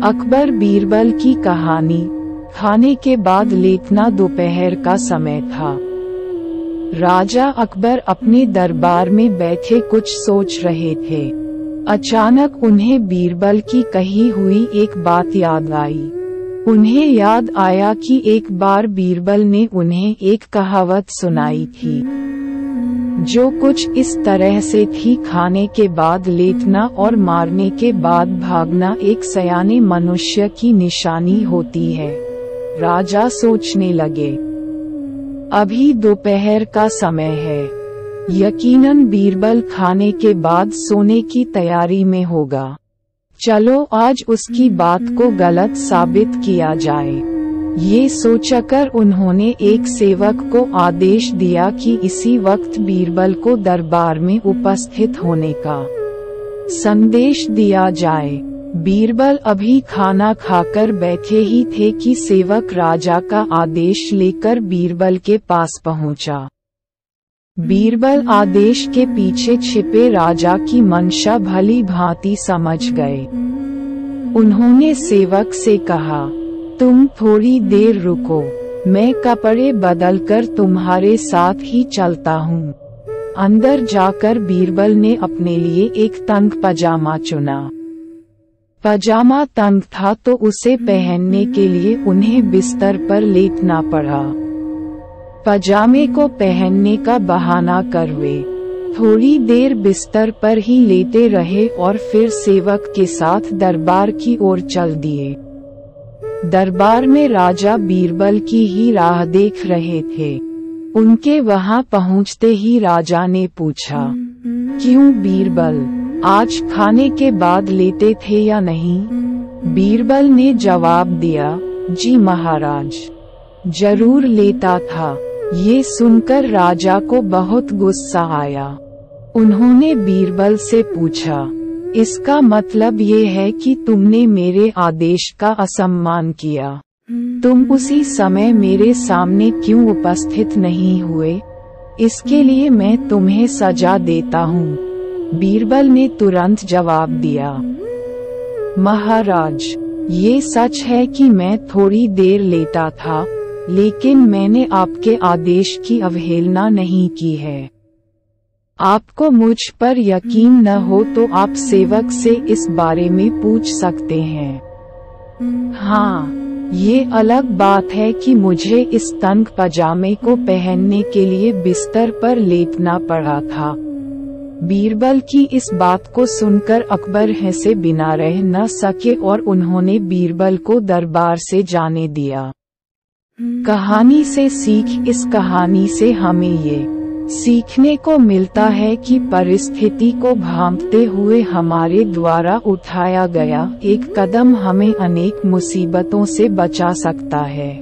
अकबर बीरबल की कहानी। खाने के बाद लेटना दोपहर का समय था। राजा अकबर अपने दरबार में बैठे कुछ सोच रहे थे। अचानक उन्हें बीरबल की कही हुई एक बात याद आई। उन्हें याद आया कि एक बार बीरबल ने उन्हें एक कहावत सुनाई थी, जो कुछ इस तरह से थी, खाने के बाद लेटना और मारने के बाद भागना एक सयाने मनुष्य की निशानी होती है। राजा सोचने लगे, अभी दोपहर का समय है, यकीनन बीरबल खाने के बाद सोने की तैयारी में होगा। चलो आज उसकी बात को गलत साबित किया जाए। ये सोचकर उन्होंने एक सेवक को आदेश दिया कि इसी वक्त बीरबल को दरबार में उपस्थित होने का संदेश दिया जाए। बीरबल अभी खाना खाकर बैठे ही थे कि सेवक राजा का आदेश लेकर बीरबल के पास पहुंचा। बीरबल आदेश के पीछे छिपे राजा की मंशा भली भांति समझ गए। उन्होंने सेवक से कहा, तुम थोड़ी देर रुको, मैं कपड़े बदलकर तुम्हारे साथ ही चलता हूँ। अंदर जाकर बीरबल ने अपने लिए एक तंग पजामा चुना। पजामा तंग था तो उसे पहनने के लिए उन्हें बिस्तर पर लेटना पड़ा। पजामे को पहनने का बहाना कर वे थोड़ी देर बिस्तर पर ही लेटे रहे और फिर सेवक के साथ दरबार की ओर चल दिए। दरबार में राजा बीरबल की ही राह देख रहे थे। उनके वहां पहुंचते ही राजा ने पूछा, क्यों बीरबल, आज खाने के बाद लेटे थे या नहीं? बीरबल ने जवाब दिया, जी महाराज, जरूर लेटा था। ये सुनकर राजा को बहुत गुस्सा आया। उन्होंने बीरबल से पूछा, इसका मतलब ये है कि तुमने मेरे आदेश का असम्मान किया। तुम उसी समय मेरे सामने क्यों उपस्थित नहीं हुए? इसके लिए मैं तुम्हें सजा देता हूँ। बीरबल ने तुरंत जवाब दिया, महाराज, ये सच है कि मैं थोड़ी देर लेटा था, लेकिन मैंने आपके आदेश की अवहेलना नहीं की है। आपको मुझ पर यकीन न हो तो आप सेवक से इस बारे में पूछ सकते हैं। हाँ, ये अलग बात है कि मुझे इस तंग पजामे को पहनने के लिए बिस्तर पर लेटना पड़ा था। बीरबल की इस बात को सुनकर अकबर हंसे बिना रह न सके और उन्होंने बीरबल को दरबार से जाने दिया। कहानी से सीख। इस कहानी से हमें ये सीखने को मिलता है कि परिस्थिति को भांपते हुए हमारे द्वारा उठाया गया एक कदम हमें अनेक मुसीबतों से बचा सकता है।